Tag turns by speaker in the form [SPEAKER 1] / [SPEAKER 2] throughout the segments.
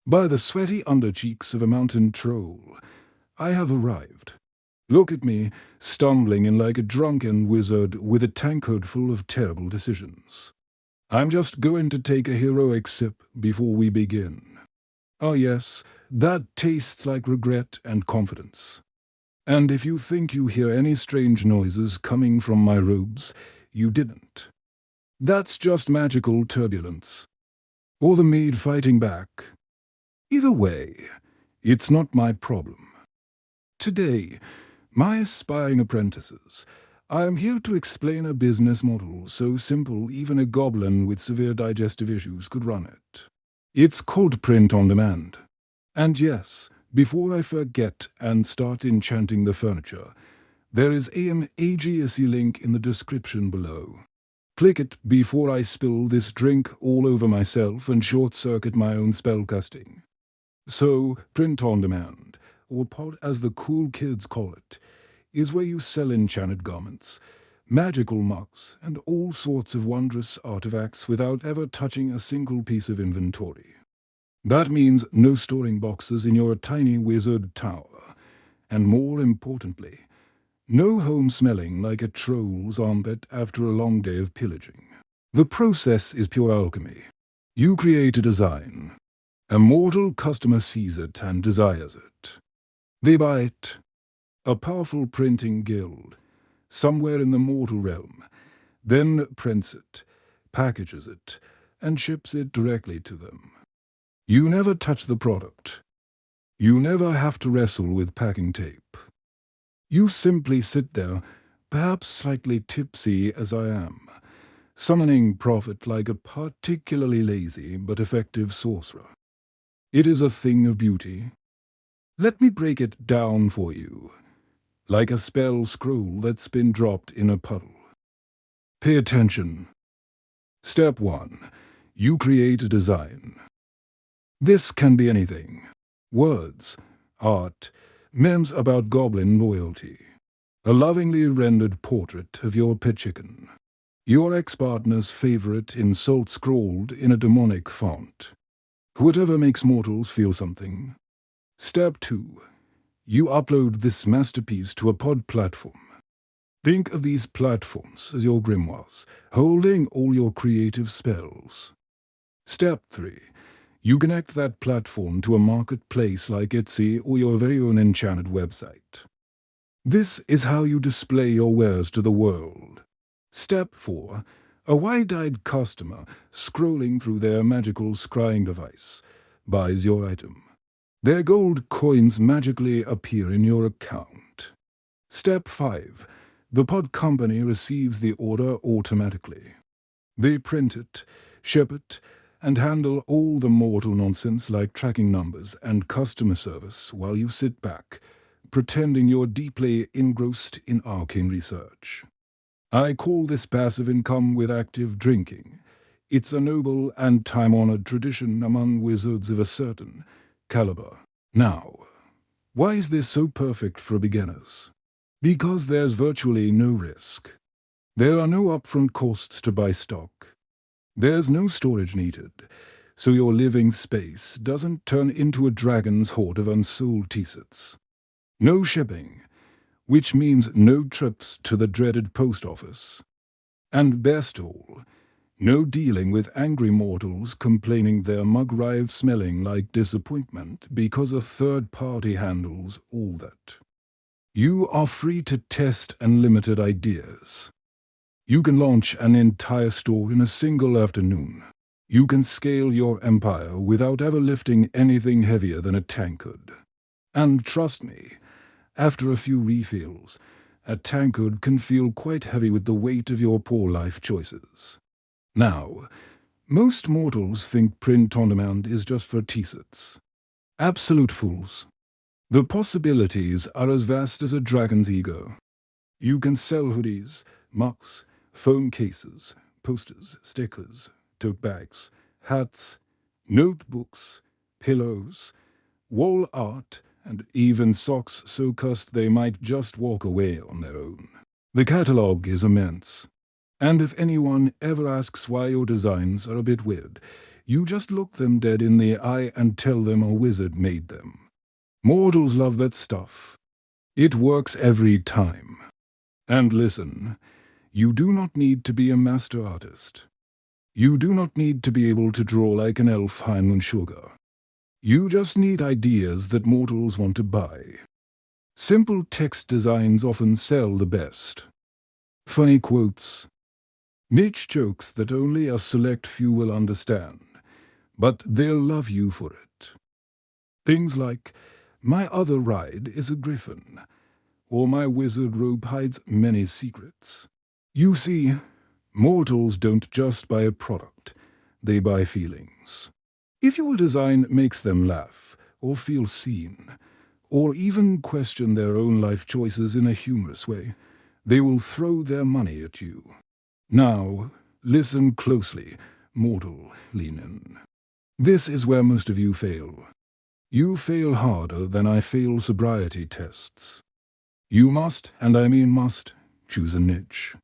[SPEAKER 1] By the sweaty undercheeks of a mountain troll, I have arrived. Look at me, stumbling in like a drunken wizard with a tankard full of terrible decisions. I'm just going to take a heroic sip before we begin. Oh yes, that tastes like regret and confidence. And if you think you hear any strange noises coming from my robes, you didn't. That's just magical turbulence. Or the maid fighting back. Either way, it's not my problem. Today, my aspiring apprentices, I am here to explain a business model so simple even a goblin with severe digestive issues could run it. It's called print on demand. And yes, before I forget and start enchanting the furniture, there is an AGSE link in the description below. Click it before I spill this drink all over myself and short-circuit my own spellcasting. So, print on demand, or pod as the cool kids call it, is where you sell enchanted garments, magical mugs, and all sorts of wondrous artifacts without ever touching a single piece of inventory. That means no storing boxes in your tiny wizard tower, and more importantly, no home smelling like a troll's armpit after a long day of pillaging. The process is pure alchemy. You create a design. A mortal customer sees it and desires it. They buy it. A powerful printing guild, somewhere in the mortal realm, then prints it, packages it, and ships it directly to them. You never touch the product. You never have to wrestle with packing tape. You simply sit there, perhaps slightly tipsy as I am, summoning profit like a particularly lazy but effective sorcerer. It is a thing of beauty. Let me break it down for you, like a spell scroll that's been dropped in a puddle. Pay attention. Step 1. You create a design. This can be anything. Words, art, memes about goblin loyalty. A lovingly rendered portrait of your pet chicken. Your ex-partner's favorite insult scrawled in a demonic font. Whatever makes mortals feel something. Step 2. You upload this masterpiece to a pod platform. Think of these platforms as your grimoires, holding all your creative spells. Step 3. You connect that platform to a marketplace like Etsy or your very own enchanted website. This is how you display your wares to the world. Step 4. A wide-eyed customer, scrolling through their magical scrying device, buys your item. Their gold coins magically appear in your account. Step 5. The pod company receives the order automatically. They print it, ship it, and handle all the mortal nonsense like tracking numbers and customer service while you sit back, pretending you're deeply engrossed in arcane research. I call this passive income with active drinking. It's a noble and time-honored tradition among wizards of a certain caliber. Now, why is this so perfect for beginners? Because there's virtually no risk. There are no upfront costs to buy stock. There's no storage needed, so your living space doesn't turn into a dragon's hoard of unsold T-shirts. No shipping, which means no trips to the dreaded post office. And best of all, no dealing with angry mortals complaining their mug arrives smelling like disappointment because a third party handles all that. You are free to test unlimited ideas. You can launch an entire store in a single afternoon. You can scale your empire without ever lifting anything heavier than a tankard. And trust me, after a few refills, a tankard can feel quite heavy with the weight of your poor life choices. Now, most mortals think print on demand is just for T-shirts. Absolute fools. The possibilities are as vast as a dragon's ego. You can sell hoodies, mugs, phone cases, posters, stickers, tote bags, hats, notebooks, pillows, wall art, and even socks so cussed they might just walk away on their own. The catalogue is immense. And if anyone ever asks why your designs are a bit weird, You just look them dead in the eye and tell them a wizard made them. Mortals love that stuff. It works every time. And listen, you do not need to be a master artist. You do not need to be able to draw like an elf high on sugar. You just need ideas that mortals want to buy. Simple text designs often sell the best. Funny quotes. Niche jokes that only a select few will understand, but they'll love you for it. Things like, my other ride is a griffin, or my wizard robe hides many secrets. You see, mortals don't just buy a product, they buy feelings. If your design makes them laugh, or feel seen, or even question their own life choices in a humorous way, they will throw their money at you. Now, listen closely, mortal, lean in. This is where most of you fail. You fail harder than I fail sobriety tests. You must, and I mean must, choose a niche.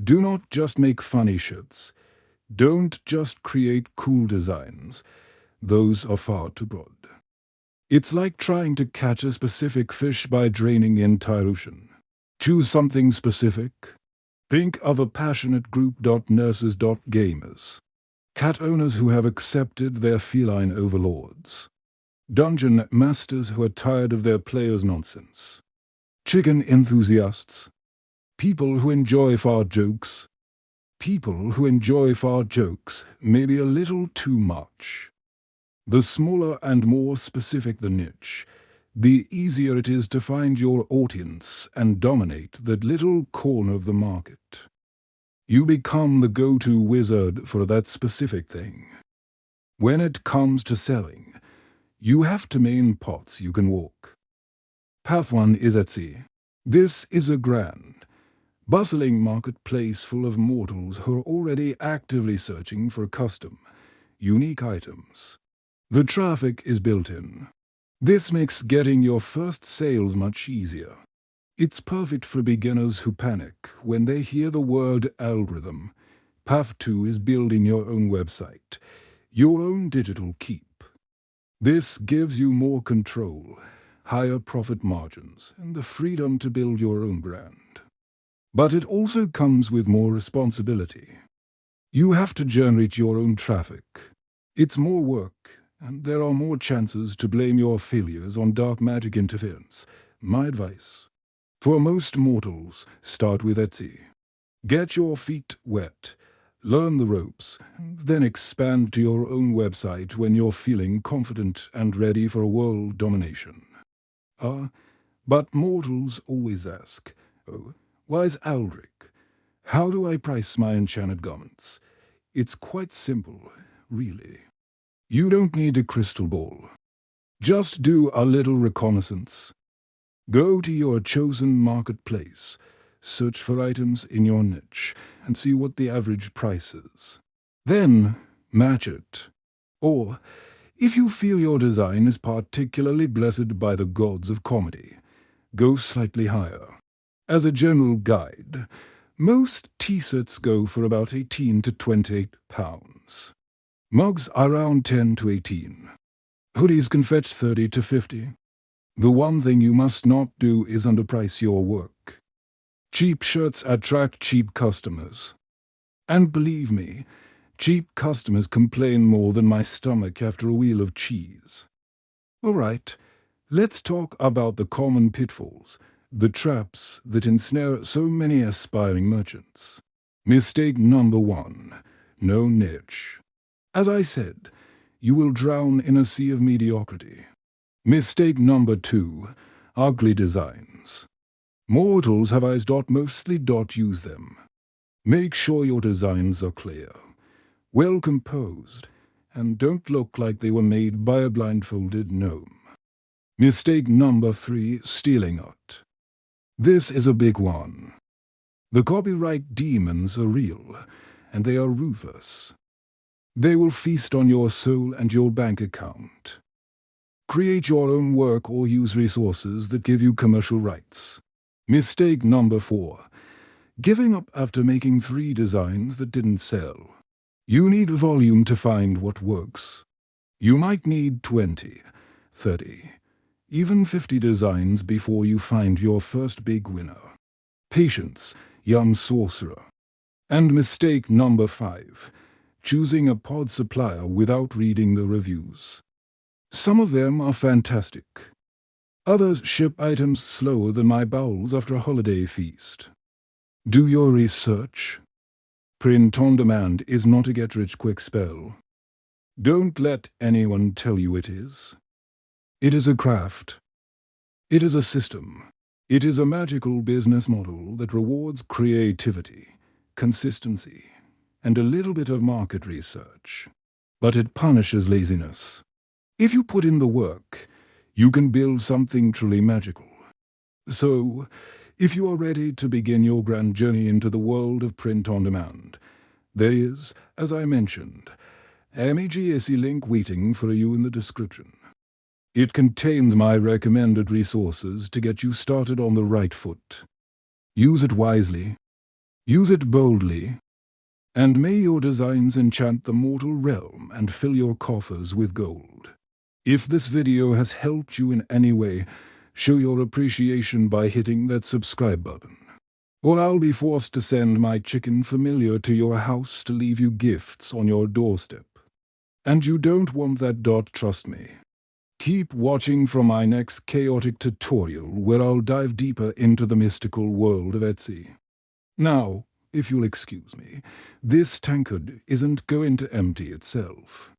[SPEAKER 1] Do not just make funny shits. Don't just create cool designs. Those are far too broad. It's like trying to catch a specific fish by draining the entire ocean. Choose something specific. Think of a passionate group. Nurses. Gamers. Cat owners who have accepted their feline overlords. Dungeon masters who are tired of their players' nonsense. Chicken enthusiasts. People who enjoy fart jokes. People who enjoy fart jokes may be a little too much. The smaller and more specific the niche, the easier it is to find your audience and dominate that little corner of the market. You become the go-to wizard for that specific thing. When it comes to selling, you have two main paths you can walk. Path 1 is Etsy. This is a grand, bustling marketplace full of mortals who are already actively searching for custom, unique items. The traffic is built in. This makes getting your first sales much easier. It's perfect for beginners who panic when they hear the word algorithm. Path 2 is building your own website, your own digital keep. This gives you more control, higher profit margins, and the freedom to build your own brand. But it also comes with more responsibility. You have to generate your own traffic. It's more work, and there are more chances to blame your failures on dark magic interference. My advice: for most mortals, start with Etsy. Get your feet wet, learn the ropes, and then expand to your own website when you're feeling confident and ready for world domination. But mortals always ask, oh, why's Aldric? How do I price my enchanted garments? It's quite simple, really. You don't need a crystal ball. Just do a little reconnaissance. Go to your chosen marketplace, search for items in your niche, and see what the average price is. Then match it. Or, if you feel your design is particularly blessed by the gods of comedy, go slightly higher. As a general guide, most T-shirts go for about £18 to £28. Mugs are around 10 to 18. Hoodies can fetch 30 to 50. The one thing you must not do is underprice your work. Cheap shirts attract cheap customers. And believe me, cheap customers complain more than my stomach after a wheel of cheese. All right, let's talk about the common pitfalls, the traps that ensnare so many aspiring merchants. Mistake number 1, no niche. As I said, you will drown in a sea of mediocrity. Mistake number 2, ugly designs. Mortals have eyes. Mostly use them. Make sure your designs are clear, well composed, and don't look like they were made by a blindfolded gnome. Mistake number 3, stealing art. This is a big one. The copyright demons are real, and they are ruthless. They will feast on your soul and your bank account. Create your own work or use resources that give you commercial rights. Mistake number 4, giving up after making 3 designs that didn't sell. You need a volume to find what works. You might need 20, 30, even 50 designs before you find your first big winner. Patience, young sorcerer. And mistake number 5, choosing a pod supplier without reading the reviews. Some of them are fantastic. Others ship items slower than my bowels after a holiday feast. Do your research. Print on demand is not a get-rich-quick spell. Don't let anyone tell you it is. It is a craft. It is a system. It is a magical business model that rewards creativity, consistency, and a little bit of market research. But it punishes laziness. If you put in the work, you can build something truly magical. So, if you are ready to begin your grand journey into the world of print on demand, there is, as I mentioned, a MAGC link waiting for you in the description. It contains my recommended resources to get you started on the right foot. Use it wisely, use it boldly, and may your designs enchant the mortal realm and fill your coffers with gold. If this video has helped you in any way, show your appreciation by hitting that subscribe button. Or I'll be forced to send my chicken familiar to your house to leave you gifts on your doorstep. And you don't want that, trust me. Keep watching for my next chaotic tutorial where I'll dive deeper into the mystical world of Etsy. Now, if you'll excuse me, this tankard isn't going to empty itself.